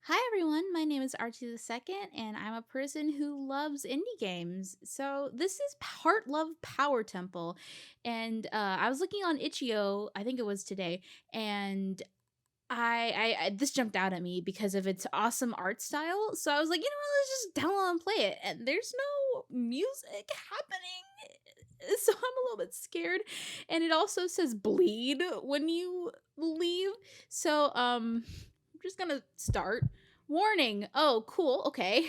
Hi everyone, my name is Artsythesecond, and I'm a person who loves indie games. So this is Heartlove Powertemple, and I was looking on Itch.io, I think it was today, and I this jumped out at me because of its awesome art style. So I was like, let's just download and play it. And there's no music happening, so I'm a little bit scared. And it also says bleed when you leave. So I'm just gonna start. Warning. Oh, cool. Okay.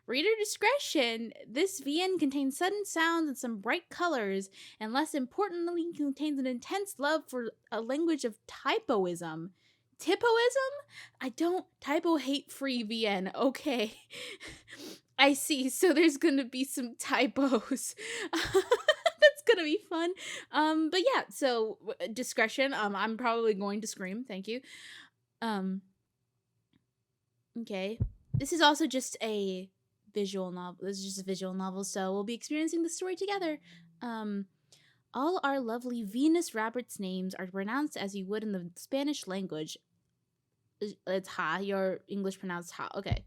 Reader discretion. This VN contains sudden sounds and some bright colors, and less importantly, contains an intense love for a language of typoism. Typoism? I don't typo hate free VN. Okay. I see. So there's gonna be some typos. That's gonna be fun. But yeah, so discretion. I'm probably going to scream. Thank you. Okay. This is also just a visual novel. This is just a visual novel, so we'll be experiencing the story together. Um, all our lovely Venus rabbits' names are pronounced as you would in the Spanish language. It's ha. Your English pronounced ha. Okay.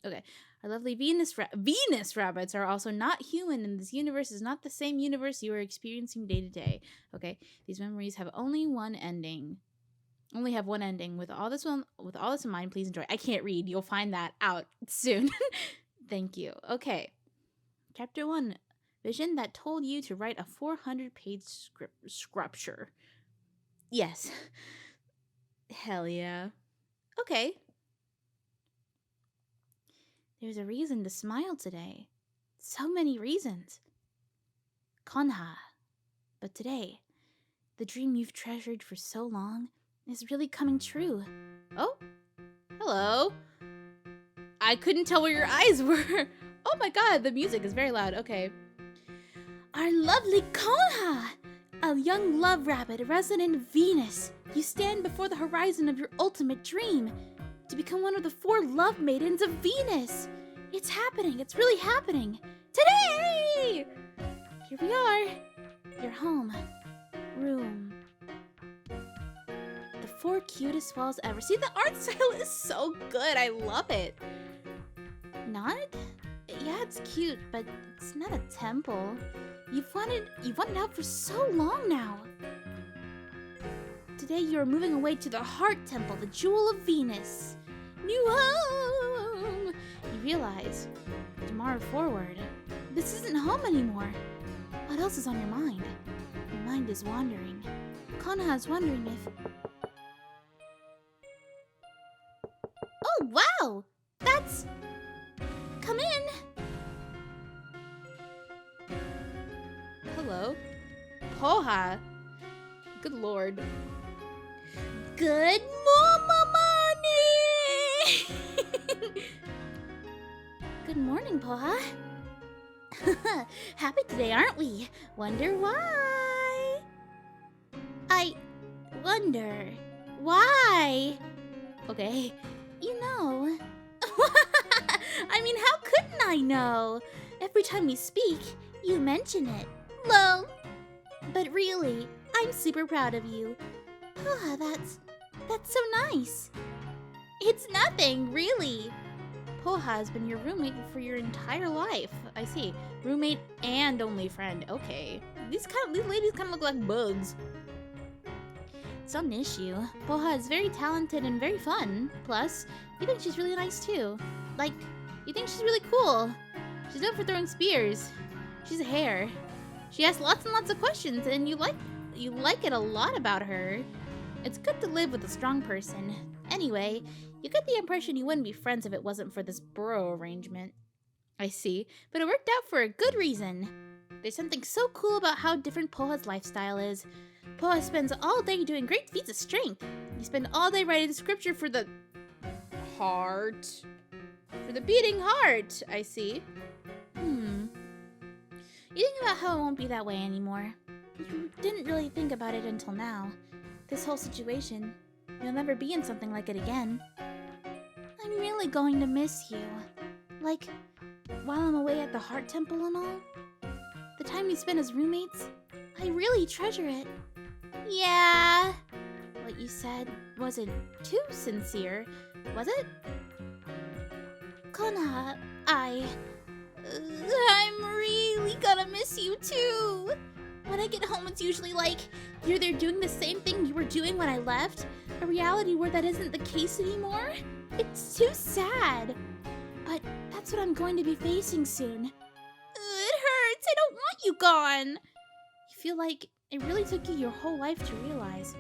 Okay. Our lovely Venus rabbits are also not human, and this universe is not the same universe you are experiencing day to day. Okay. These memories have only one ending. Only have one ending. With all this in mind, please enjoy. I can't read. You'll find that out soon. Thank you. Okay. Chapter 1. Vision that told you to write a 400-page scripture. Yes. Hell yeah. Okay. There's a reason to smile today. So many reasons. Konha. But today, the dream you've treasured for so long is really coming true. Oh, hello. I couldn't tell where your eyes were. Oh my god, the music is very loud. Okay. Our lovely Konha, a young love rabbit resident of Venus. You stand before the horizon of your ultimate dream, to become one of the 4 love maidens of Venus. It's happening. It's really happening. Today! Here we are. Your home. Room. 4 cutest walls ever. See, the art style is so good. I love it. Not? Yeah, it's cute, but it's not a temple. You've wanted out for so long now. Today you are moving away to the Heart Temple, the jewel of Venus. New home. You realize, tomorrow forward, this isn't home anymore. What else is on your mind? Your mind is wandering. Konha is wondering if... Oh, wow! That's... Come in! Hello? Poha! Good lord. Good morning! Good morning, Poha. Happy today, aren't we? Wonder why? I wonder why. Okay. You know. I mean, how couldn't I know? Every time we speak, you mention it. Lol. But really, I'm super proud of you. Ah, that's so nice. It's nothing, really. Poha has been your roommate for your entire life. I see. Roommate and only friend. Okay. These ladies kind of look like bugs. It's not an issue. Poha is very talented and very fun. Plus, you think she's really nice too. Like, you think she's really cool. She's known for throwing spears. She's a hare. She asks lots and lots of questions, and you like it a lot about her. It's good to live with a strong person. Anyway, you get the impression you wouldn't be friends if it wasn't for this bro arrangement. I see, but it worked out for a good reason. There's something so cool about how different Poha's lifestyle is. Poha spends all day doing great feats of strength. You spend all day writing scripture for the heart. For the beating heart, I see. You think about how it won't be that way anymore. You didn't really think about it until now. This whole situation. You'll never be in something like it again. I'm really going to miss you. Like, while I'm away at the Heart Temple and all. The time we spent as roommates, I really treasure it. Yeah. What you said wasn't too sincere, was it? Kona, I'm really gonna miss you too. When I get home, it's usually like you're there doing the same thing you were doing when I left. A reality where that isn't the case anymore. It's too sad. But that's what I'm going to be facing soon. It hurts. I don't want you gone. You feel like it really took you your whole life to realize.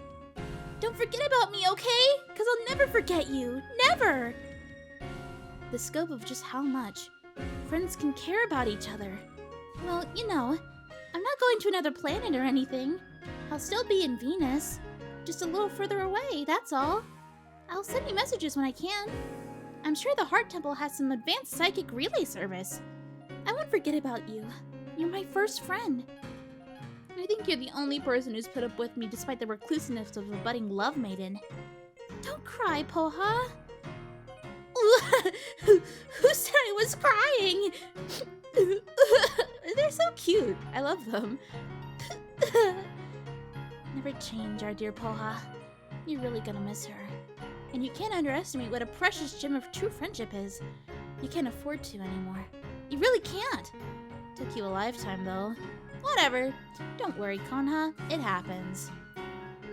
Don't forget about me, okay? Because I'll never forget you. Never. The scope of just how much friends can care about each other. Well, you know, I'm not going to another planet or anything. I'll still be in Venus. Just a little further away, that's all. I'll send you messages when I can. I'm sure the Heart Temple has some advanced psychic relay service. I won't forget about you. You're my first friend. I think you're the only person who's put up with me despite the reclusiveness of a budding love maiden. Don't cry, Poha. Who said I was crying? They're so cute. I love them. Never change, our dear Poha. You're really gonna miss her. And you can't underestimate what a precious gem of true friendship is. You can't afford to anymore. You really can't. Took you a lifetime, though. Whatever. Don't worry, Konha. It happens.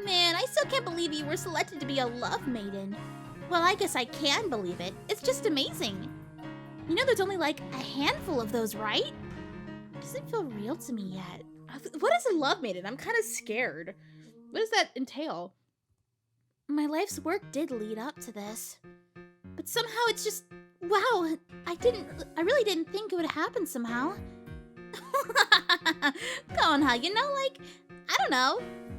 Man, I still can't believe you were selected to be a love maiden. Well, I guess I can believe it. It's just amazing. You know there's only like a handful of those, right? It doesn't feel real to me yet. What is a love maiden? I'm kind of scared. What does that entail? My life's work did lead up to this. But somehow it's just, wow, I really didn't think it would happen somehow. Konha, you know, like, I don't know.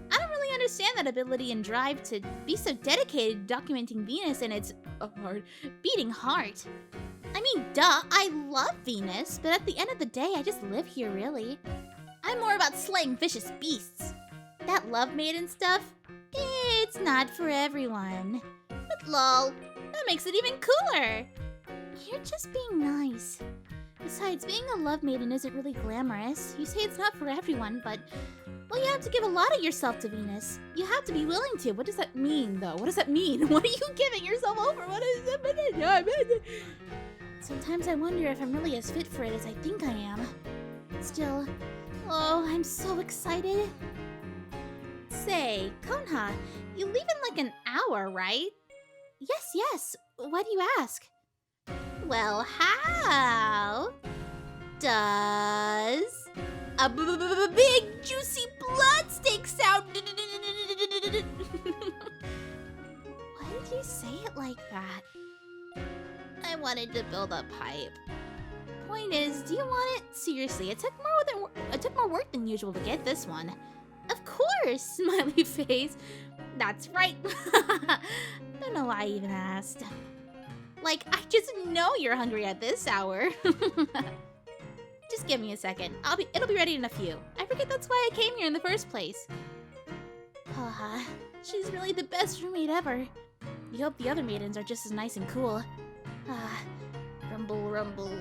I don't really understand that ability and drive to be so dedicated documenting Venus and its beating heart. I mean, duh, I love Venus, but at the end of the day, I just live here, really. I'm more about slaying vicious beasts. That love maiden stuff, it's not for everyone. But lol, that makes it even cooler. You're just being nice. Besides, being a love maiden isn't really glamorous. You say it's not for everyone, but well, you have to give a lot of yourself to Venus. You have to be willing to. What does that mean, though? What does that mean? What are you giving yourself over? What is that? Sometimes I wonder if I'm really as fit for it as I think I am. Still, oh, I'm so excited. Say, Konha, you leave in like an hour, right? Yes. Why do you ask? Well, how does a big juicy blood steak sound? Why did you say it like that? I wanted to build a pipe. Point is, do you want it? Seriously, it took more work than usual to get this one. Of course, smiley face. That's right. Don't know why I even asked. Like, I just know you're hungry at this hour. Just give me a second. It'll be ready in a few. I forget that's why I came here in the first place. Poha, she's really the best roommate ever. You hope the other maidens are just as nice and cool. Rumble, rumble.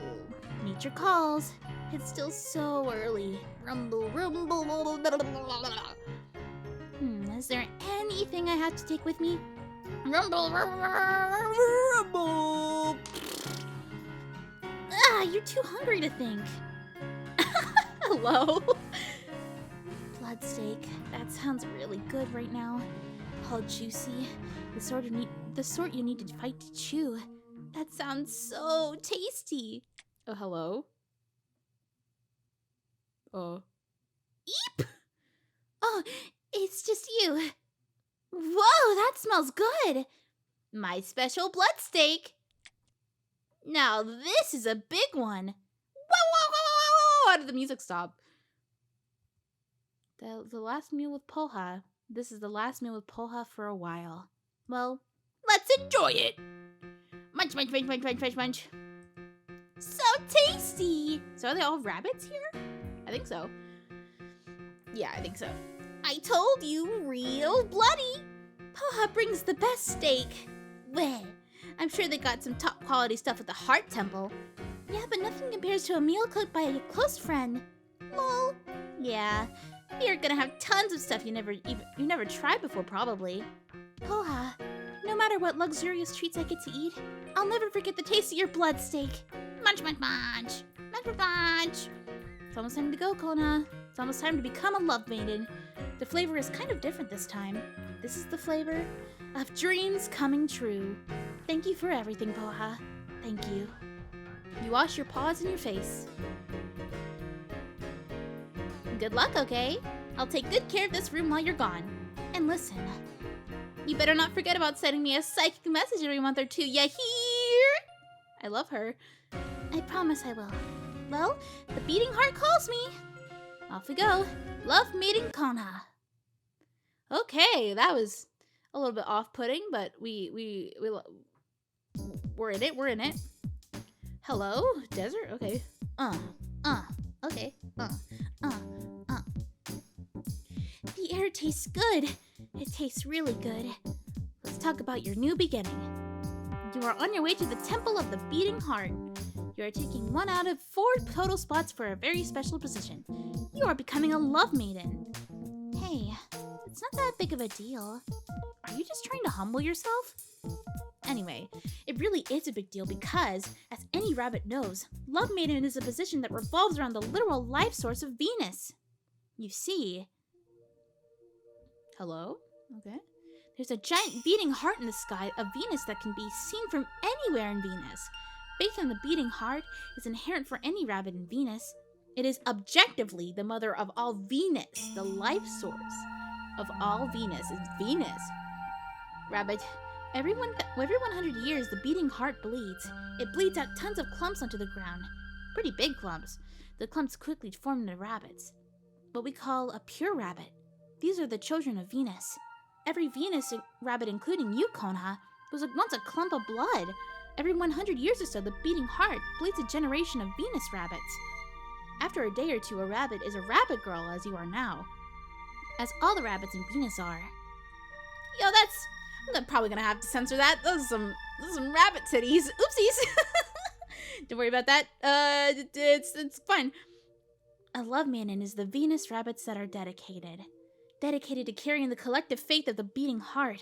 Nature calls. It's still so early. Rumble, rumble. Is there anything I have to take with me? Rumble, rumble. You're too hungry to think. Hello? Blood steak. That sounds really good right now. All juicy. The sort you need to fight to chew. That sounds so tasty. Oh, hello? Eep! Oh, it's just you. Whoa, that smells good. My special blood steak. Now this is a big one. Whoa! How did the music stop? The last meal with Poha. This is the last meal with Poha for a while. Well, let's enjoy it. Munch, munch, munch, munch, munch, munch, munch. So tasty. So are they all rabbits here? I think so. Yeah, I think so. I told you, real bloody. Poha brings the best steak. Well, I'm sure they got some top quality stuff at the Heart Temple. Yeah, but nothing compares to a meal cooked by a close friend. Lol. Yeah, you're gonna have tons of stuff you never tried before, probably. Poha, no no matter what luxurious treats I get to eat, I'll never forget the taste of your blood steak. Munch, munch, munch. Munch, munch, munch. It's almost time to go, Kona. It's almost time to become a love maiden. The flavor is kind of different this time. This is the flavor of dreams coming true. Thank you for everything, Poha. Thank you. You wash your paws and your face. Good luck, okay? I'll take good care of this room while you're gone. And listen, you better not forget about sending me a psychic message every month or two, ya hear? I love her. I promise I will. Well, the beating heart calls me. Off we go. Love meeting Kona. Okay, that was a little bit off-putting, but we're in it. We're in it. Hello, desert. Okay. Okay. The air tastes good. It tastes really good. Let's talk about your new beginning. You are on your way to the Temple of the Beating Heart. You are taking 1 out of 4 total spots for a very special position. You are becoming a love maiden. Hey, it's not that big of a deal. Are you just trying to humble yourself? Anyway, it really is a big deal because, as any rabbit knows, love maiden is a position that revolves around the literal life source of Venus. You see... Hello? Okay. There's a giant beating heart in the sky of Venus that can be seen from anywhere in Venus. Faith in the beating heart is inherent for any rabbit in Venus. It is objectively the mother of all Venus. The life source of all Venus is Venus. Rabbit, every 100 years the beating heart bleeds. It bleeds out tons of clumps onto the ground. Pretty big clumps. The clumps quickly form into rabbits. What we call a pure rabbit. These are the children of Venus. Every Venus rabbit, including you, Konoha, was once a clump of blood. Every 100 years or so, the beating heart bleeds a generation of Venus rabbits. After a day or two, a rabbit is a rabbit girl, as you are now. As all the rabbits in Venus are. Yo, I'm probably gonna have to censor that. Those are some rabbit titties. Oopsies. Don't worry about that. It's fine. A love maiden is the Venus rabbits that are dedicated to carrying the collective faith of the beating heart.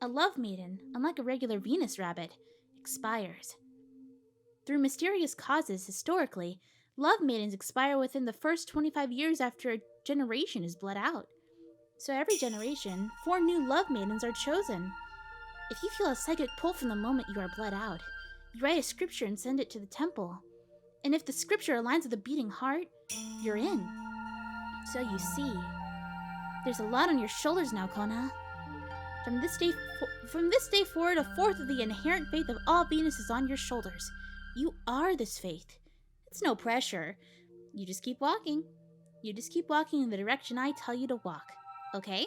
A love maiden, unlike a regular Venus rabbit, expires. Through mysterious causes, historically, love maidens expire within the first 25 years after a generation is bled out. So every generation, 4 new love maidens are chosen. If you feel a psychic pull from the moment you are bled out, you write a scripture and send it to the temple. And if the scripture aligns with the beating heart, you're in. So you see, there's a lot on your shoulders now, Kona. From this day forward, a fourth of the inherent faith of all Venus is on your shoulders. You are this faith. It's no pressure. You just keep walking. You just keep walking in the direction I tell you to walk. Okay?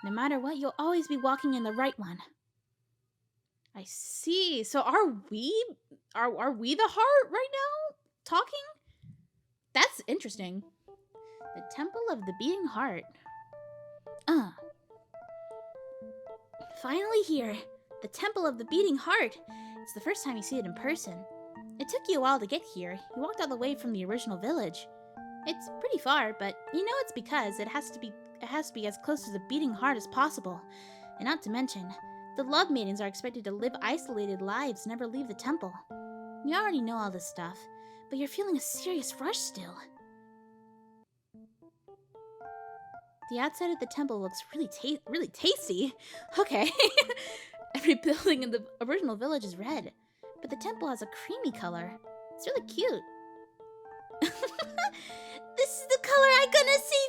No matter what, you'll always be walking in the right one. I see. So are we the heart right now? Talking? That's interesting. The Temple of the Beating Heart. Finally here. The Temple of the Beating Heart. It's the first time you see it in person. It took you a while to get here. You walked all the way from the original village. It's pretty far, but you know it's because it has to be as close to the beating heart as possible. And not to mention, the love maidens are expected to live isolated lives, never leave the temple. You already know all this stuff, but you're feeling a serious rush still. The outside of the temple looks really tasty. Okay. Every building in the original village is red, but the temple has a creamy color. It's really cute. This is the color I'm gonna see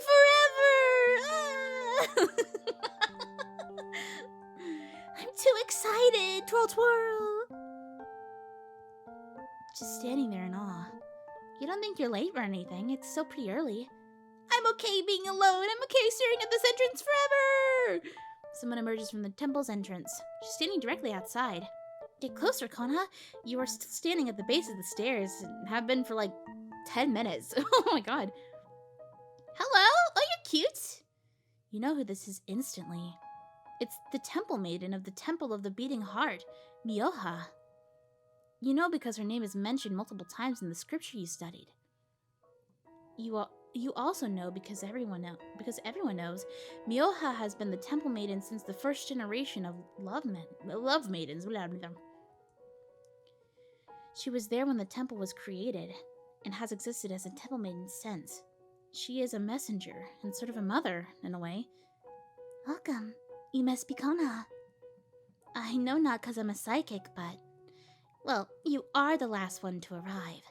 forever! I'm too excited! Twirl, twirl! Just standing there in awe. You don't think you're late or anything. It's still pretty early. I'm okay being alone. I'm okay staring at this entrance forever! Someone emerges from the temple's entrance. She's standing directly outside. Get closer, Kona. You are still standing at the base of the stairs and have been for like 10 minutes. Oh my god. Hello? Oh, you're cute. You know who this is instantly. It's the temple maiden of the Temple of the Beating Heart, MIOJA. You know because her name is mentioned multiple times in the scripture you studied. You also know because everyone knows, MIOJA has been the temple maiden since the first generation of love maidens. Blah, blah, blah. She was there when the temple was created, and has existed as a temple maiden since. She is a messenger, and sort of a mother, in a way. Welcome. You must be Konoha. I know not because I'm a psychic, but... Well, you are the last one to arrive.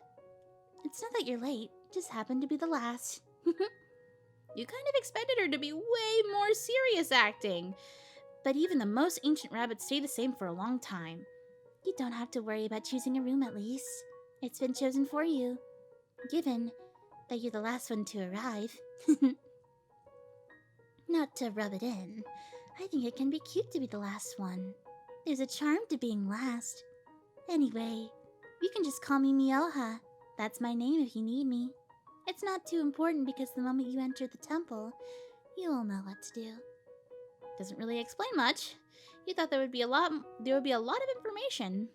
It's not that you're late, just happened to be the last. You kind of expected her to be way more serious acting. But even the most ancient rabbits stay the same for a long time. You don't have to worry about choosing a room at least. It's been chosen for you. Given that you're the last one to arrive. Not to rub it in, I think it can be cute to be the last one. There's a charm to being last. Anyway, you can just call me MIOJA. That's my name if you need me. It's not too important because the moment you enter the temple, you'll know what to do. Doesn't really explain much. You thought there would be a lot of information.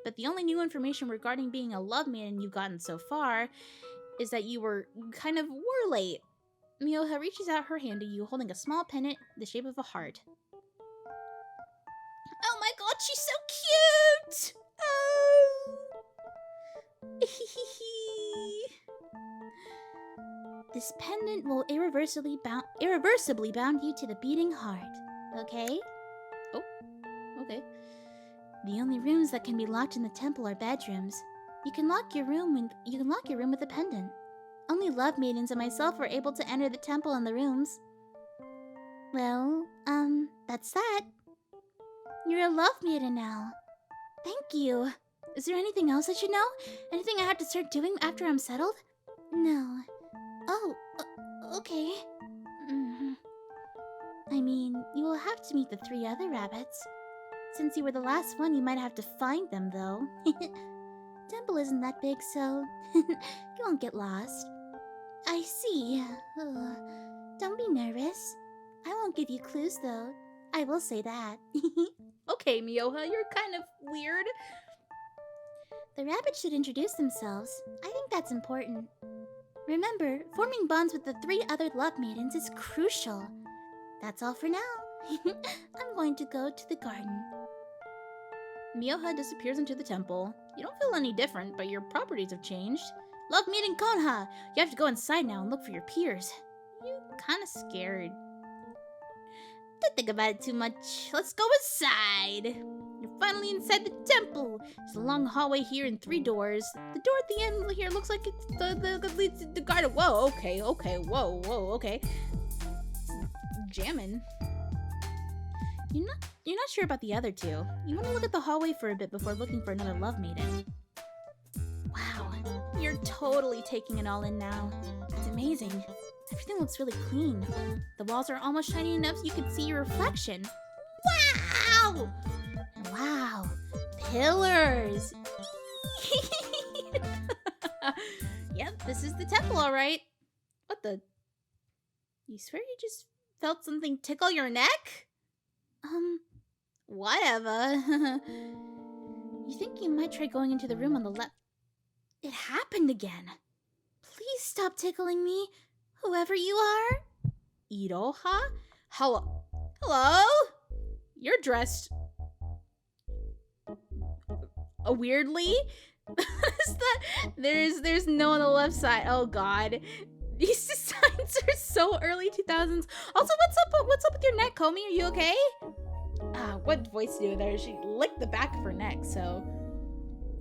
But the only new information regarding being a love maiden you've gotten so far is that you kind of were late. MIOJA reaches out her hand to you, holding a small pendant the shape of a heart. Oh my god, she's so cute! Oh. This pendant will irreversibly bound you to the beating heart. Okay? Oh, okay. The only rooms that can be locked in the temple are bedrooms. You can lock your room with a pendant. Only love maidens and myself were able to enter the temple and the rooms. Well, that's that. You're a love maiden now. Thank you. Is there anything else I should know? Anything I have to start doing after I'm settled? No. Oh, okay. I mean, you will have to meet the 3 other rabbits. Since you were the last one, you might have to find them, though. Temple isn't that big, so you won't get lost. I see. Don't be nervous. I won't give you clues, though. I will say that. Okay, MIOJA, you're kind of weird. The rabbits should introduce themselves. I think that's important. Remember, forming bonds with the 3 other love maidens is crucial. That's all for now. I'm going to go to the garden. MIOJA disappears into the temple. You don't feel any different, but your properties have changed. Love maiden Konoha! You have to go inside now and look for your peers. You kinda scared. Don't think about it too much. Let's go inside. You're finally inside the temple. There's a long hallway here and 3 doors. The door at the end here looks like it's the leads to the garden. Whoa, okay, whoa, okay. Jamming. You're not sure about the other 2. You want to look at the hallway for a bit before looking for another love maiden. Wow, you're totally taking it all in now. It's amazing. Everything looks really clean. The walls are almost shiny enough so you can see your reflection. Wow! Wow, pillars! Yep, this is the temple, alright. What the? You swear you just felt something tickle your neck? Whatever. You think you might try going into the room on the left? It happened again. Please stop tickling me, whoever you are. Iroha? Hello? You're dressed... weirdly? Is that... There's no on the left side. Oh god. These designs are so early 2000s. Also, what's up with your neck, Komi? Are you okay? What voice do there? She licked the back of her neck, so...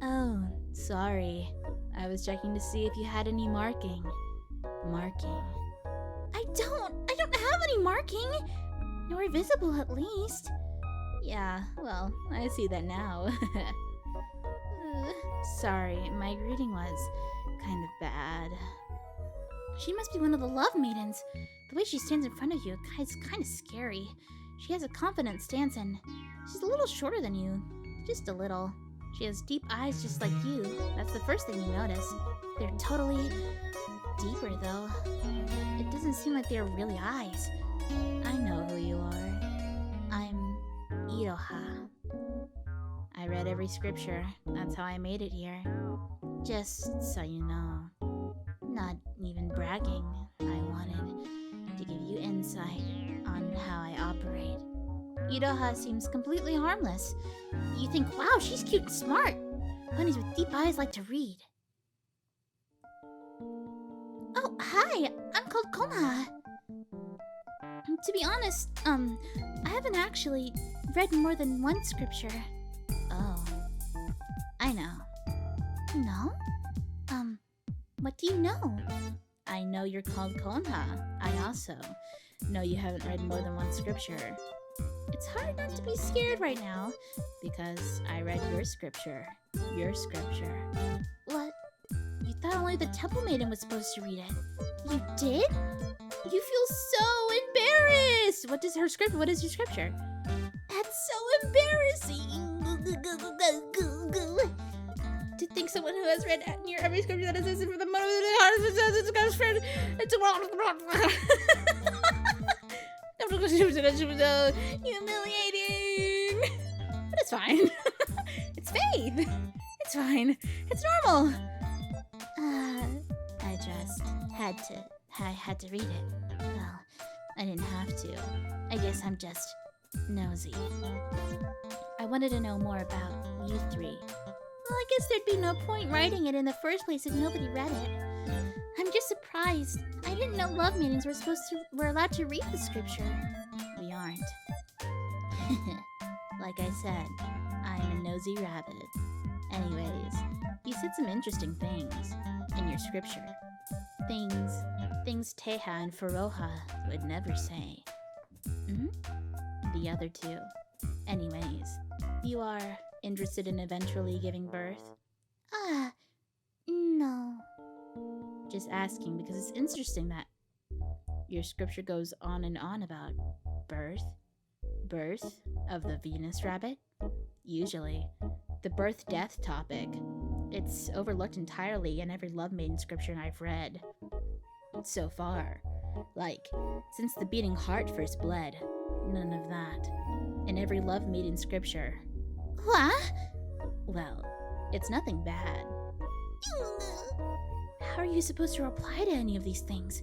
Oh, sorry. I was checking to see if you had any marking. I don't have any marking! Nor visible, at least. Yeah, well, I see that now. Sorry, my greeting was kind of bad. She must be one of the love maidens. The way she stands in front of you is kind of scary. She has a confident stance and she's a little shorter than you. Just a little. She has deep eyes just like you. That's the first thing you notice. They're totally deeper though. It doesn't seem like they're really eyes. I know who you are. I'm Iroha. I read every scripture. That's how I made it here. Just so you know. Not even bragging. I wanted to give you insight on how I operate. JAJA seems completely harmless. You think, wow, she's cute and smart. Bunnies with deep eyes like to read. Oh, hi, I'm called Kona. To be honest, I haven't actually read more than one scripture. Oh, I know. No? What do you know? I know you're called Kona. I also know you haven't read more than one scripture. It's hard not to be scared right now, because I read your scripture. Your scripture. What? You thought only the Temple Maiden was supposed to read it. You did? You feel so embarrassed! What is your scripture? That's so embarrassing! To think someone who has read near every scripture that existed for the moment of the heart says it's God's friend. It's humiliating! But it's fine. It's faith. It's fine. It's normal. I just had to read it. Well, I didn't have to. I guess I'm just nosy. I wanted to know more about you three. Well, I guess there'd be no point writing it in the first place if nobody read it. I'm just surprised. I didn't know love maidens were allowed to read the scripture. We aren't. Like I said, I'm a nosy rabbit. Anyways, you said some interesting things in your scripture. Things Teha and Faroha would never say. The other two. Anyways, you are interested in eventually giving birth? No. Just asking because it's interesting that your scripture goes on and on about birth of the Venus rabbit. Usually, the birth-death topic, it's overlooked entirely in every love maiden scripture I've read so far. Like, since the beating heart first bled, none of that. In every love maiden scripture. What? Well, it's nothing bad. How are you supposed to reply to any of these things?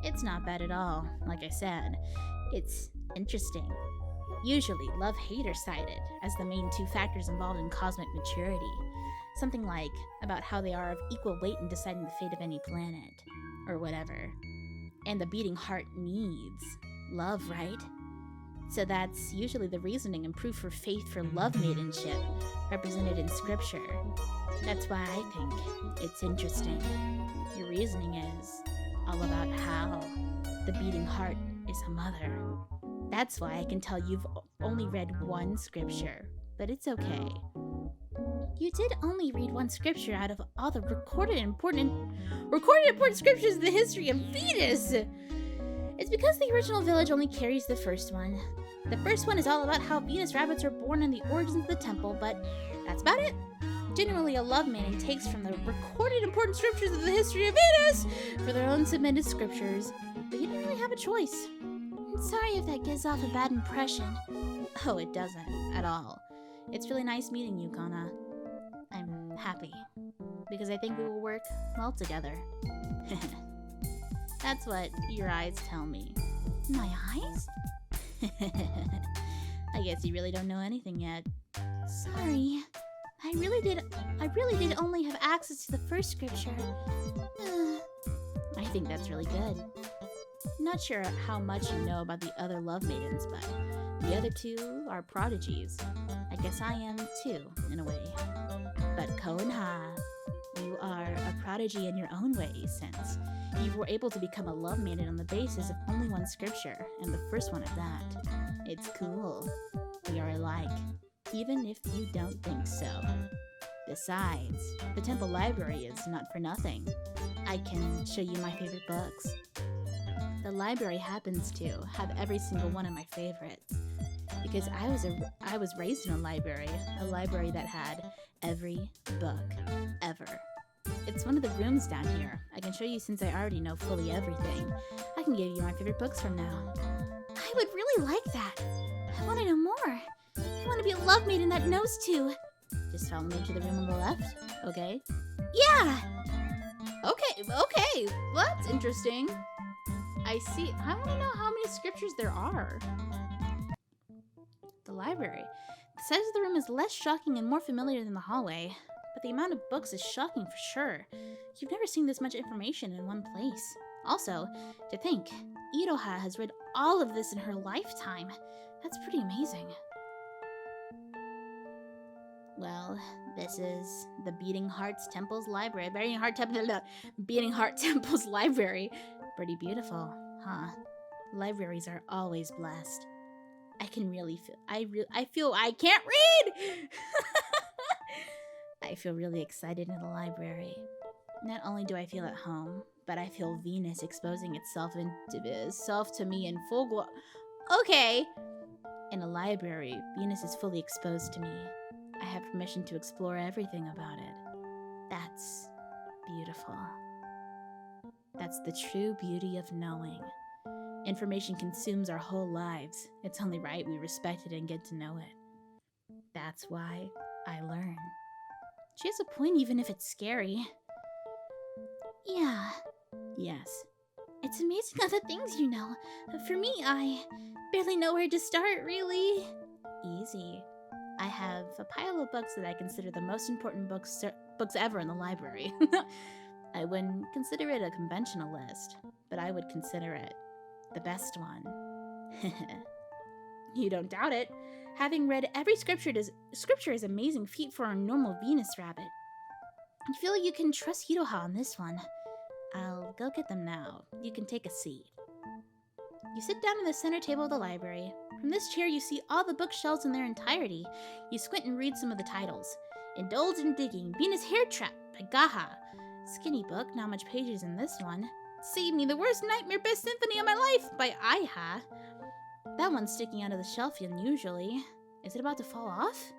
It's not bad at all, like I said. It's interesting. Usually, love-hate are cited as the main two factors involved in cosmic maturity. Something like about how they are of equal weight in deciding the fate of any planet, or whatever. And the beating heart needs love, right? So that's usually the reasoning and proof for faith for love maidenship represented in scripture. That's why I think it's interesting. Your reasoning is all about how the beating heart is a mother. That's why I can tell you've only read one scripture, but it's okay. You did only read one scripture out of all the recorded important scriptures in the history of Venus. It's because the original village only carries the first one. The first one is all about how Venus rabbits are born and the origins of the temple, but that's about it. Generally, a love maiden takes from the recorded important scriptures of the history of Venus for their own submitted scriptures, but you didn't really have a choice. I'm sorry if that gives off a bad impression. Oh, it doesn't at all. It's really nice meeting you, Kana. I'm happy, because I think we will work well together. That's what your eyes tell me. My eyes? I guess you really don't know anything yet. Sorry. I really did only have access to the first scripture. I think that's really good. Not sure how much you know about the other love maidens, but the other two are prodigies. I guess I am too, in a way. But Ko and Ha, you are a prodigy in your own way, since you were able to become a love maiden on the basis of only one scripture, and the first one at that. It's cool. We are alike, even if you don't think so. Besides, the temple library is not for nothing. I can show you my favorite books. The library happens to have every single one of my favorites, because I was raised in a library that had every book ever. It's one of the rooms down here. I can show you since I already know fully everything. I can give you my favorite books from now. I would really like that. I want to know more. I want to be a love maiden that knows too. Just follow me to the room on the left, okay? Yeah! Okay, okay, well, that's interesting. I see. I want to know how many scriptures there are. The library. The size of the room is less shocking and more familiar than the hallway, but the amount of books is shocking for sure. You've never seen this much information in one place. Also, to think, Iroha has read all of this in her lifetime. That's pretty amazing. Well, this is the Beating Heart Temple's library. Beating Heart Temple's library. Pretty beautiful, huh? Libraries are always blessed. I can really feel. I can't read. I feel really excited in the library. Not only do I feel at home, but I feel Venus exposing itself to me in full glory. Okay. In a library, Venus is fully exposed to me. I have permission to explore everything about it. That's beautiful. That's the true beauty of knowing. Information consumes our whole lives. It's only right we respect it and get to know it. That's why I learn. She has a point even if it's scary. Yeah. Yes. It's amazing all the things you know. For me, I barely know where to start, really. Easy. I have a pile of books that I consider the most important books ever in the library. I wouldn't consider it a conventional list, but I would consider it the best one. You don't doubt it. Having read every scripture is an amazing feat for a normal Venus rabbit. I feel you can trust Iroha on this one. I'll go get them now. You can take a seat. You sit down at the center table of the library. From this chair, you see all the bookshelves in their entirety. You squint and read some of the titles. Indulge in Digging, Venus Hair Trap by Gaha. Skinny book, not much pages in this one. Save Me, The Worst Nightmare Best Symphony of My Life by Iha. That one's sticking out of the shelf unusually. Is it about to fall off?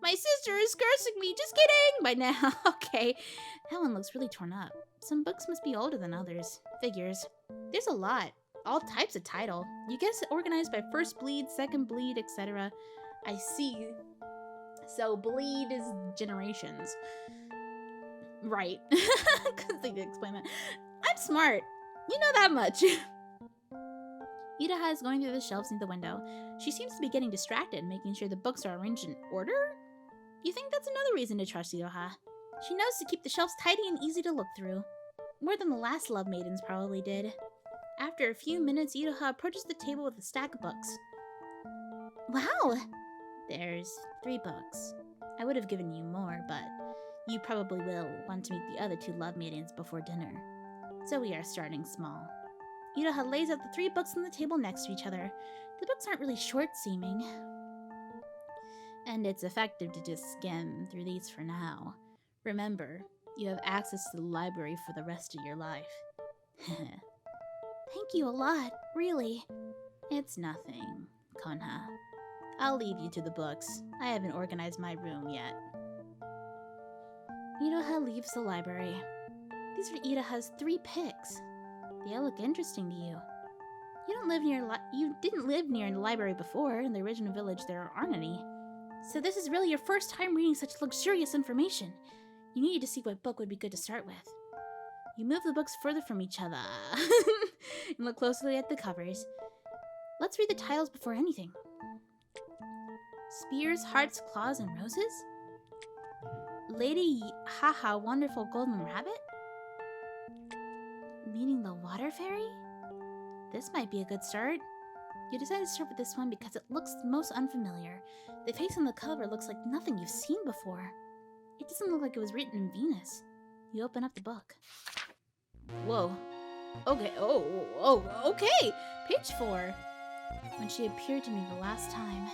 My sister is cursing me, just kidding! By now, okay. That one looks really torn up. Some books must be older than others. Figures. There's a lot. All types of title. You guess organized by first bleed, second bleed, etc. I see. So bleed is generations. Right. Couldn't think to explain that. I'm smart. You know that much. Iroha is going through the shelves near the window. She seems to be getting distracted, making sure the books are arranged in order? You think that's another reason to trust Iroha. She knows to keep the shelves tidy and easy to look through. More than the last Love Maidens probably did. After a few minutes, Iroha approaches the table with a stack of books. Wow! There's 3 books. I would have given you more, but you probably will want to meet the other 2 Love Maidens before dinner. So we are starting small. Iroha lays out the 3 books on the table next to each other. The books aren't really short-seeming, and it's effective to just skim through these for now. Remember, you have access to the library for the rest of your life. Thank you a lot, really. It's nothing, Konha. I'll leave you to the books. I haven't organized my room yet. Iroha leaves the library. These are Iroha's 3 picks. They all look interesting to you. You didn't live near a library before. In the original village, there aren't any. So this is really your first time reading such luxurious information. You needed to see what book would be good to start with. You move the books further from each other and look closely at the covers. Let's read the titles before anything. Spears, Hearts, Claws, and Roses? Lady Haha, Wonderful Golden Rabbit? Meaning the Water Fairy? This might be a good start. You decided to start with this one because it looks most unfamiliar. The face on the cover looks like nothing you've seen before. It doesn't look like it was written in Venus. You open up the book. Whoa. Okay, okay! Page 4. When she appeared to me the last time,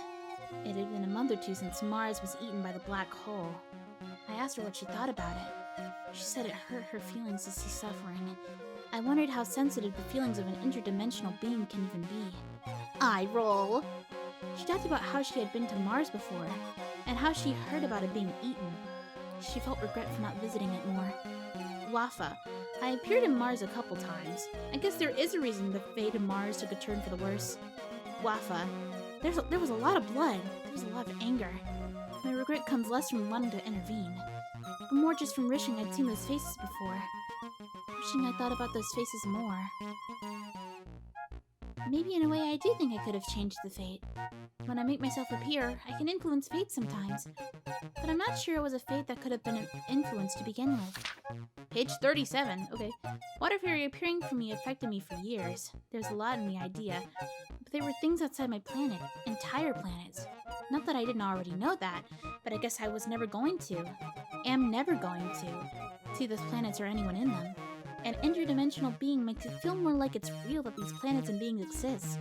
it had been a month or 2 since Mars was eaten by the black hole. I asked her what she thought about it. She said it hurt her feelings to see suffering. I wondered how sensitive the feelings of an interdimensional being can even be. Eye roll! She talked about how she had been to Mars before, and how she heard about it being eaten. She felt regret for not visiting it more. Wafa. I appeared in Mars a couple times. I guess there is a reason the fate of Mars took a turn for the worse. Wafa. There was a lot of blood. There was a lot of anger. My regret comes less from wanting to intervene, but more just from wishing I'd seen those faces before. Wishing I thought about those faces more. Maybe in a way I do think I could have changed the fate. When I make myself appear, I can influence fate sometimes. But I'm not sure it was a fate that could have been influenced to begin with. Page 37. Okay. Water Fairy appearing for me affected me for years. There's a lot in the idea. But there were things outside my planet. Entire planets. Not that I didn't already know that, but I guess I was never going to. Am never going to see those planets or anyone in them. An interdimensional being makes it feel more like it's real that these planets and beings exist.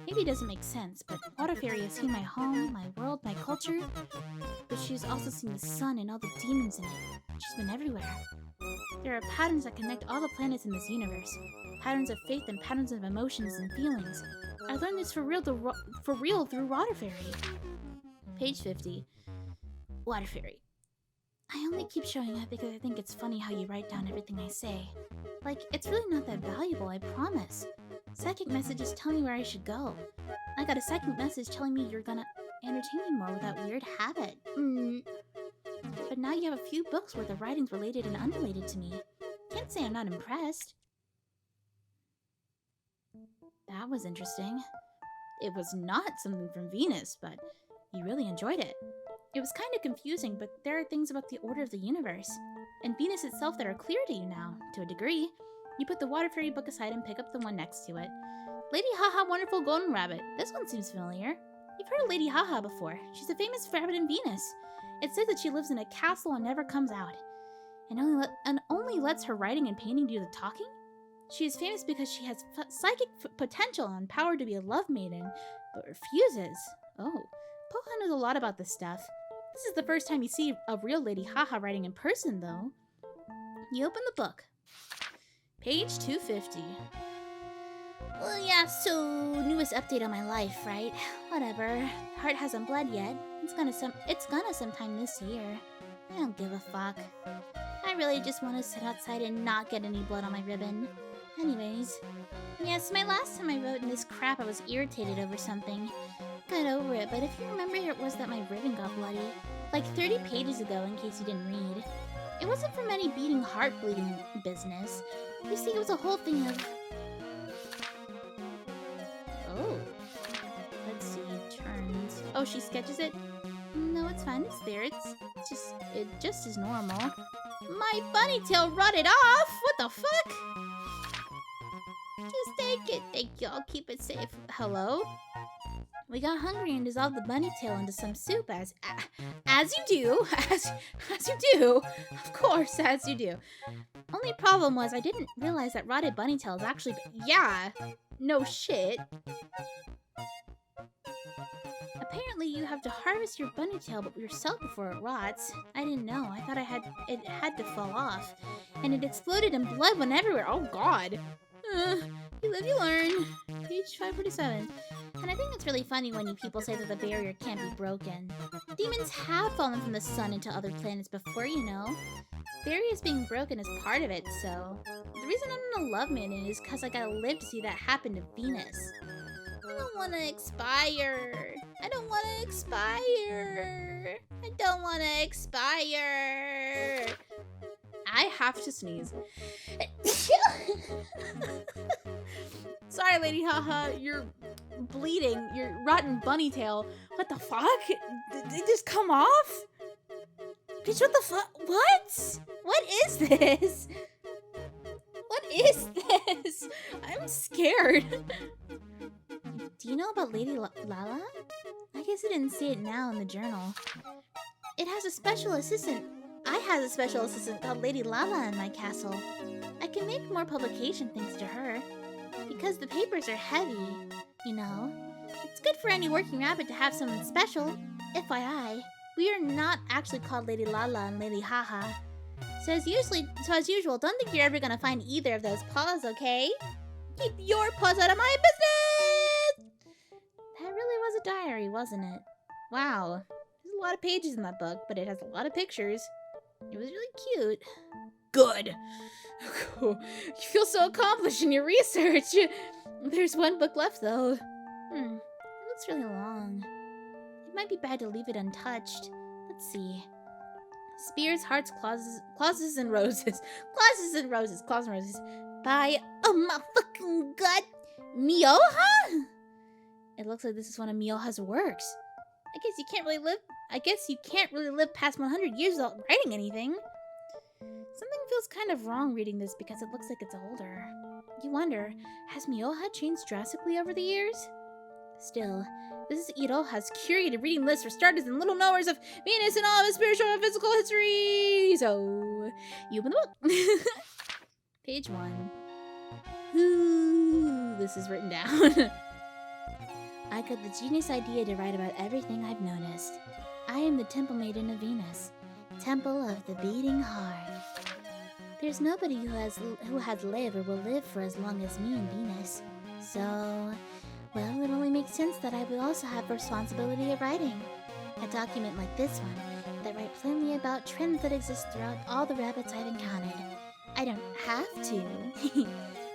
Maybe it doesn't make sense, but Water Fairy has seen my home, my world, my culture, but she's also seen the sun and all the demons in it. She's been everywhere. There are patterns that connect all the planets in this universe. Patterns of faith and patterns of emotions and feelings. I learned this for real through Water Fairy. Page 50. Water Fairy. I only keep showing up because I think it's funny how you write down everything I say. Like, it's really not that valuable, I promise. Psychic messages tell me where I should go. I got a psychic message telling me you're gonna entertain me more with that weird habit. But now you have a few books worth of writings related and unrelated to me. Can't say I'm not impressed. That was interesting. It was not something from Venus, but you really enjoyed it. It was kind of confusing, but there are things about the order of the universe, and Venus itself that are clear to you now, to a degree. You put the Water Fairy book aside and pick up the one next to it. Lady Haha Wonderful Golden Rabbit. This one seems familiar. You've heard of Lady Haha before. She's a famous rabbit in Venus. It says that she lives in a castle and never comes out, and only lets her writing and painting do the talking. She is famous because she has psychic potential and power to be a love maiden, but refuses. Oh, Poha knows a lot about this stuff. This is the first time you see a real Lady Haha writing in person, though. You open the book. Page 250. Well, yeah, so newest update on my life, right? Whatever. Heart hasn't bled yet. It's gonna sometime this year. I don't give a fuck. I really just want to sit outside and not get any blood on my ribbon. Anyways. Yes, my last time I wrote in this crap I was irritated over something. Got over it, but if you remember, it was that my ribbon got bloody. Like 30 pages ago, in case you didn't read. It wasn't from any beating heart bleeding business. You see, it was a whole thing of... Oh. Let's see, turns. Oh, she sketches it? No, it's fine, it's there. It just is normal. My bunny tail rotted off! What the fuck? Just take it. Thank you, I'll keep it safe. Hello? We got hungry and dissolved the bunny tail into some soup as you do. As you do. Of course, as you do. Only problem was I didn't realize that rotted bunny tail is actually... Yeah! No shit. Apparently you have to harvest your bunny tail yourself before it rots. I didn't know. I thought it had to fall off. And it exploded and blood went everywhere. Oh god. You live, you learn. Page 547. And I think it's really funny when you people say that the barrier can't be broken. Demons have fallen from the sun into other planets before, you know. Barriers being broken is part of it, so... The reason I'm in a love maiden is because I gotta live to see that happen to Venus. I don't want to expire. I don't want to expire. I don't want to expire. I have to sneeze. Sorry, Lady Haha, you're bleeding. Your rotten bunny tail. What the fuck? Did it just come off? Bitch, what the fuck? What? What is this? What is this? I'm scared. Do you know about Lady Lala? I guess I didn't see it now in the journal. It has a special assistant. I have a special assistant called Lady Lala in my castle. I can make more publication thanks to her. Because the papers are heavy, you know. It's good for any working rabbit to have someone special. FYI, we are not actually called Lady Lala and Lady Haha. So as usual, don't think you're ever gonna find either of those paws, okay? Keep your paws out of my business! That really was a diary, wasn't it? Wow. There's a lot of pages in that book, but it has a lot of pictures. It was really cute. Good. You feel so accomplished in your research. There's one book left, though. It looks really long. It might be bad to leave it untouched. Artsy. Spears, hearts, clauses, and roses. Clauses and roses. Clauses and roses. By, oh my fucking god, MIOJA? It looks like this is one of MIOJA's works. I guess you can't really live past 100 years without writing anything. Something feels kind of wrong reading this because it looks like it's older. You wonder, has MIOJA changed drastically over the years? Still, this is Iroha's curated reading list for starters and little knowers of Venus and all of its spiritual and physical history. So, you open the book. Page 1. Ooh, this is written down. I got the genius idea to write about everything I've noticed. I am the temple maiden of Venus, temple of the beating heart. There's nobody who has lived or will live for as long as me and Venus. So, well, it only makes sense that I will also have the responsibility of writing. A document like this one that write plainly about trends that exist throughout all the rabbits I've encountered. I don't have to,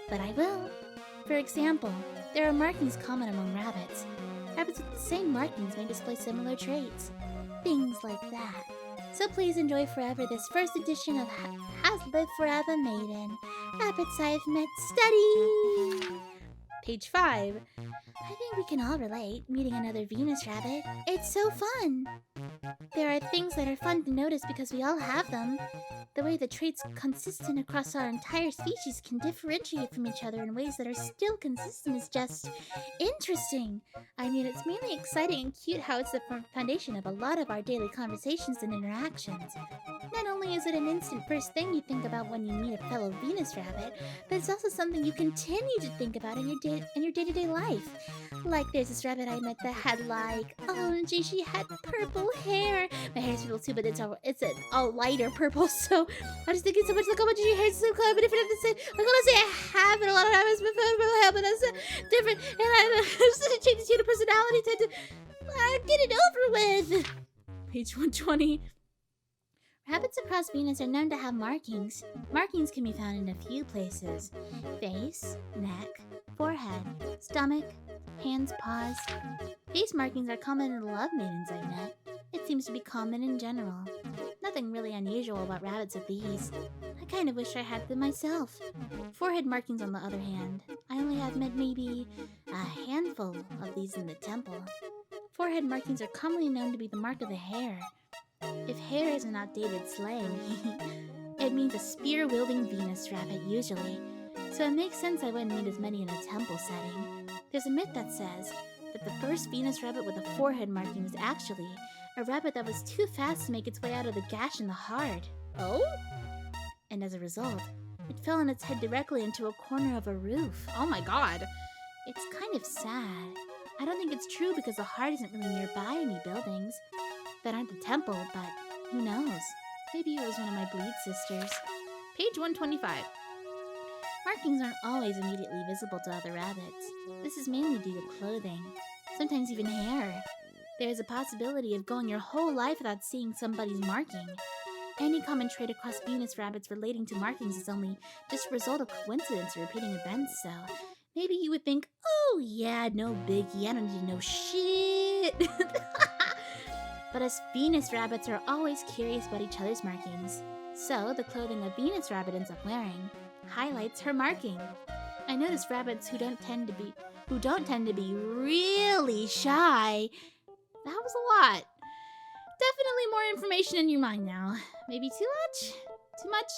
but I will. For example, there are markings common among rabbits. Rabbits with the same markings may display similar traits. Things like that. So please enjoy forever this first edition of Has Lived Forever Maiden. Rabbits I've met study! Page 5. I think we can all relate, meeting another Venus rabbit. It's so fun! There are things that are fun to notice because we all have them. The way the traits consistent across our entire species can differentiate from each other in ways that are still consistent is just interesting. I mean, it's mainly exciting and cute how it's the foundation of a lot of our daily conversations and interactions. Not only is it an instant first thing you think about when you meet a fellow Venus rabbit, but it's also something you continue to think about in your day-to-day life. Like there's this rabbit I met that had like, oh gee, she had purple hair. My hair's purple too, but it's a lighter purple, so I just think it's so much like, oh my gee, your hair's so color, but different at the same. Like when I say I have it, a lot of rabbits with purple hair, but that's different. And I just change your personality to get it over with. Page 120. Rabbits across Venus are known to have markings. Markings can be found in a few places. Face, neck, forehead, stomach, hands, paws. Face markings are common in the love maidens I've met. It seems to be common in general. Nothing really unusual about rabbits with these. I kind of wish I had them myself. Forehead markings on the other hand. I only have met maybe a handful of these in the temple. Forehead markings are commonly known to be the mark of the hair. If hair is an outdated slang, it means a spear-wielding Venus rabbit usually. So it makes sense I wouldn't meet as many in a temple setting. There's a myth that says that the first Venus rabbit with a forehead marking was actually a rabbit that was too fast to make its way out of the gash in the heart. Oh? And as a result, it fell on its head directly into a corner of a roof. Oh my god. It's kind of sad. I don't think it's true because the heart isn't really nearby any buildings that aren't the temple, but who knows? Maybe it was one of my bleed sisters. Page 125. Markings aren't always immediately visible to other rabbits. This is mainly due to clothing, sometimes even hair. There is a possibility of going your whole life without seeing somebody's marking. Any common trait across Venus rabbits relating to markings is only just a result of coincidence or repeating events, so maybe you would think, oh yeah, no biggie, I don't need to know shit. But us Venus rabbits are always curious about each other's markings. So the clothing a Venus rabbit ends up wearing highlights her marking. I noticed rabbits who don't tend to be really shy. That was a lot. Definitely more information in your mind now. Maybe too much? Too much?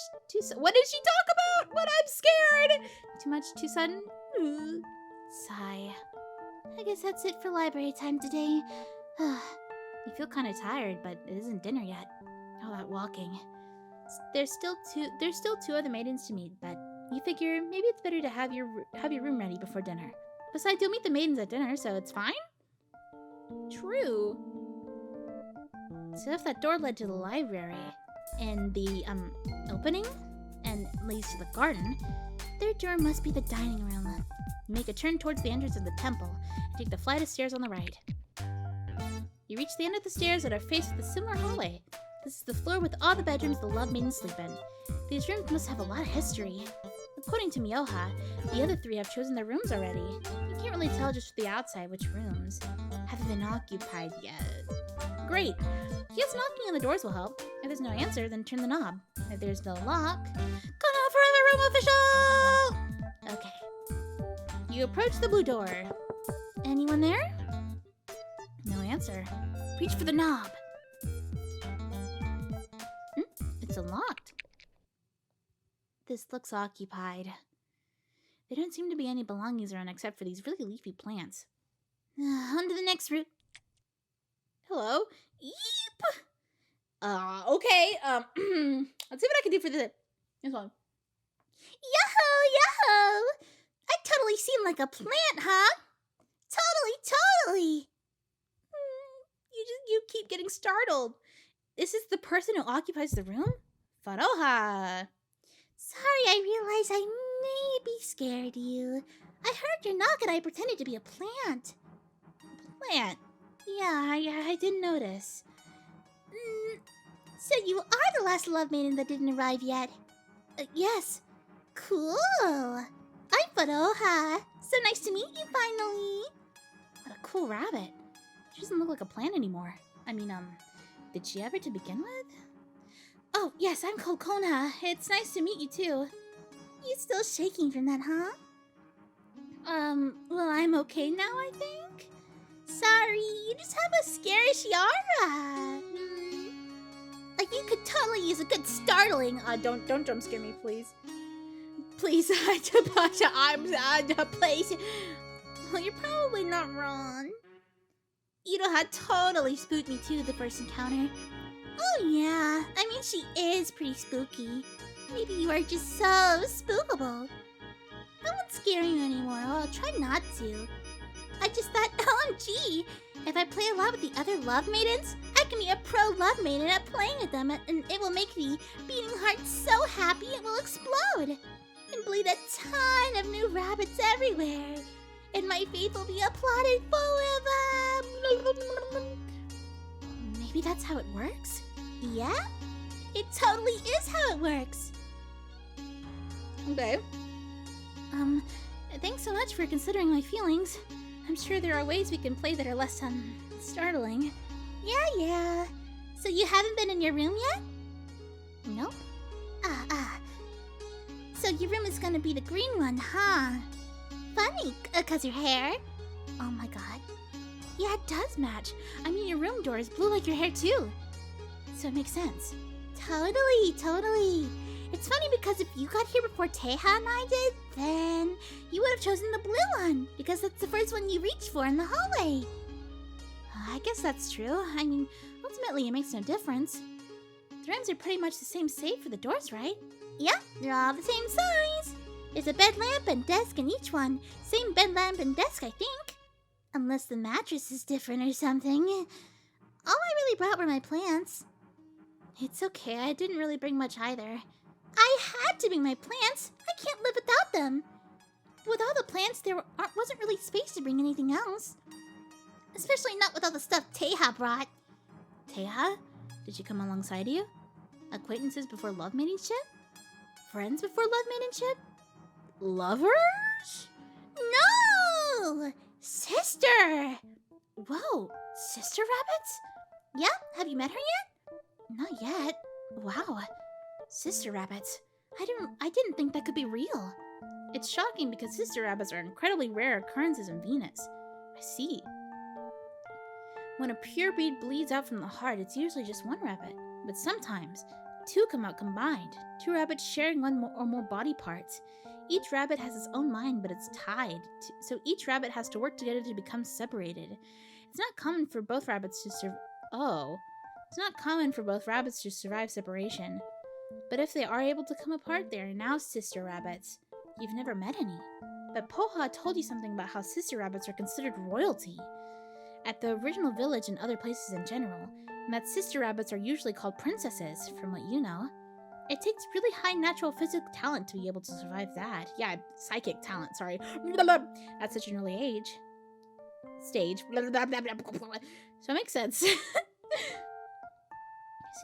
What did she talk about? What? I'm scared! Too much? Too sudden? Ooh. Sigh. I guess that's it for library time today. You feel kind of tired, but it isn't dinner yet. All that walking. There's still two other maidens to meet, but you figure maybe it's better to have your room ready before dinner. Besides, you'll meet the maidens at dinner, so it's fine. True. So if that door led to the library, and the opening, and leads to the garden, third door must be the dining room. Make a turn towards the entrance of the temple, and take the flight of stairs on the right. You reach the end of the stairs and are faced with a similar hallway. This is the floor with all the bedrooms the love maidens sleep in. These rooms must have a lot of history. According to MIOJA, the other three have chosen their rooms already. You can't really tell just from the outside which rooms haven't been occupied yet. Great. Yes, knocking on the doors will help. If there's no answer, then turn the knob. If there's no lock, Konoha Forever Room official! Okay. You approach the blue door. Anyone there? No answer. Reach for the knob. It's unlocked. This looks occupied. There don't seem to be any belongings around except for these really leafy plants. On to the next route. Hello? Yeep! Okay, let's see what I can do for this one. Yo-ho! I totally seem like a plant, huh? Totally! You keep getting startled. Is this the person who occupies the room? Faroha! Sorry, I realize I maybe scared you. I heard your knock and I pretended to be a plant. Plant? Yeah, I didn't notice. So you are the last love maiden that didn't arrive yet? Yes. Cool. I'm Faroha. So nice to meet you finally. What a cool rabbit. She doesn't look like a plant anymore. I mean, did she ever to begin with? Oh, yes, I'm called Kona. It's nice to meet you too. You still shaking from that, huh? Well, I'm okay now, I think. Sorry, you just have a scarish aura. Like, you could totally use a good startling. Don't jump scare me, please. Please, please. Well, you're probably not wrong. Iroha totally spooked me too the first encounter. Oh yeah, I mean she is pretty spooky. Maybe you are just so spookable. I won't scare you anymore, I'll try not to. I just thought, OMG, if I play a lot with the other love maidens, I can be a pro love maiden at playing with them, and it will make the beating heart so happy it will explode. And bleed a ton of new rabbits everywhere. And my faith will be applauded forever. Maybe that's how it works? Yeah? It totally is how it works. Okay. Thanks so much for considering my feelings. I'm sure there are ways we can play that are less, startling. Yeah. So you haven't been in your room yet? Nope. So your room is gonna be the green one, huh? Funny, 'cause your hair? Oh my god. Yeah, it does match. I mean, your room door is blue like your hair too. So it makes sense. Totally. It's funny because if you got here before Teha and I did, then you would have chosen the blue one, because that's the first one you reached for in the hallway. I guess that's true. I mean, ultimately it makes no difference. The rooms are pretty much the same save for the doors, right? Yeah, they're all the same size. There's a bed lamp and desk in each one. Same bed lamp and desk, I think. Unless the mattress is different or something. All I really brought were my plants. It's okay, I didn't really bring much either. I had to bring my plants. I can't live without them. With all the plants, there wasn't really space to bring anything else. Especially not with all the stuff Teha brought. Teha? Did she come alongside you? Acquaintances before love matingship? Friends before love matingship? Lovers? No! Sister! Whoa, sister rabbits? Yeah, have you met her yet? Not yet. Wow. Sister rabbits. I didn't think that could be real. It's shocking because sister rabbits are incredibly rare occurrences in Venus. I see. When a pure breed bleeds out from the heart, it's usually just one rabbit. But sometimes, two come out combined. Two rabbits sharing one or more body parts. Each rabbit has its own mind, but it's tied. So each rabbit has to work together to become separated. It's not common for both rabbits to It's not common for both rabbits to survive separation. But if they are able to come apart, they are now sister rabbits. You've never met any. But Poha told you something about how sister rabbits are considered royalty at the original village and other places in general, and that sister rabbits are usually called princesses, from what you know. It takes really high natural physical talent to be able to survive that. Yeah, psychic talent, sorry. At such an early age. Stage. So it makes sense. So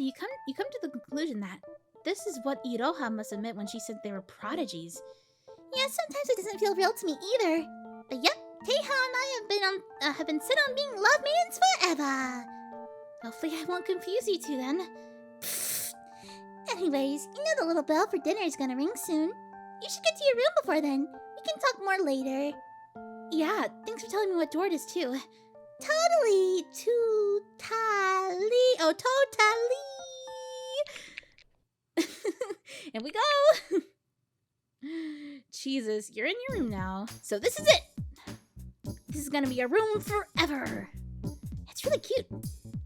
you come to the conclusion that this is what Iroha must admit when she said they were prodigies. Yeah, sometimes it doesn't feel real to me either. But yep, Teha and I have been set on being love maidens forever. Hopefully I won't confuse you two then. Pfft. Anyways, you know the little bell for dinner is gonna ring soon. You should get to your room before then. We can talk more later. Yeah, thanks for telling me what door it is too. Totally. Oh, totally. And we go. Jesus, you're in your room now. So this is it. This is gonna be your room forever. It's really cute.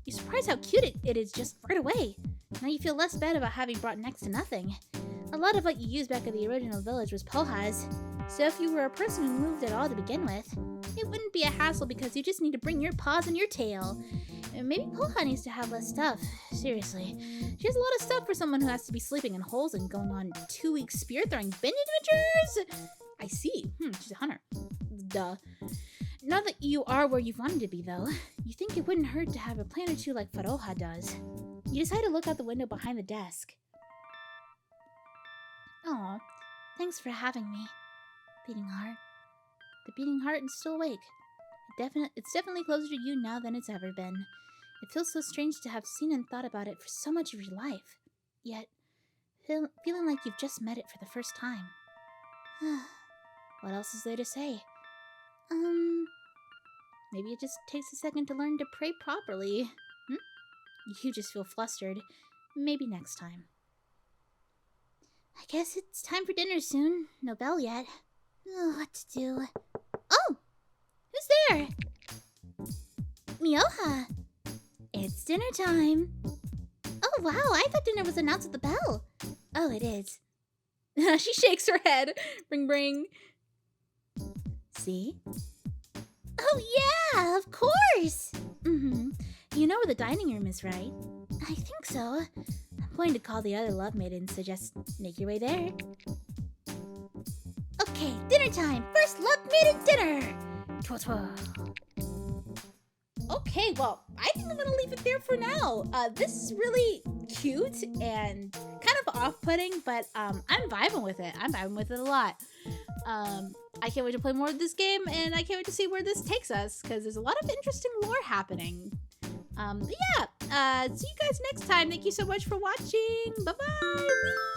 You're surprised how cute it is just right away. Now you feel less bad about having brought next to nothing. A lot of what you used back at the original village was Poha's. So if you were a person who moved at all to begin with, it wouldn't be a hassle because you just need to bring your paws and your tail. And maybe Poha needs to have less stuff. Seriously. She has a lot of stuff for someone who has to be sleeping in holes and going on 2-week spear-throwing binge adventures? I see. She's a hunter. Duh. Now that you are where you've wanted to be, though, you think it wouldn't hurt to have a plan or two like Faroha does. You decide to look out the window behind the desk. Aw, thanks for having me. Beating heart. The beating heart is still awake. It's definitely closer to you now than it's ever been. It feels so strange to have seen and thought about it for so much of your life. Yet, feeling like you've just met it for the first time. What else is there to say? Maybe it just takes a second to learn to pray properly. You just feel flustered. Maybe next time. I guess it's time for dinner soon. No bell yet. What to do? Oh! Who's there? MIOJA! It's dinner time. Oh wow, I thought dinner was announced at the bell. Oh, it is. She shakes her head. Bring, bring. See? Oh yeah, of course! You know where the dining room is, right? I think so. I'm going to call the other love maidens to just make your way there. Okay, dinner time! First love maiden dinner! Twirl. Okay, well, I think I'm gonna leave it there for now. This is really cute and kind of off-putting, but I'm vibing with it. I'm vibing with it a lot. I can't wait to play more of this game, and I can't wait to see where this takes us, because there's a lot of interesting lore happening. But yeah, see you guys next time. Thank you so much for watching. Bye-bye!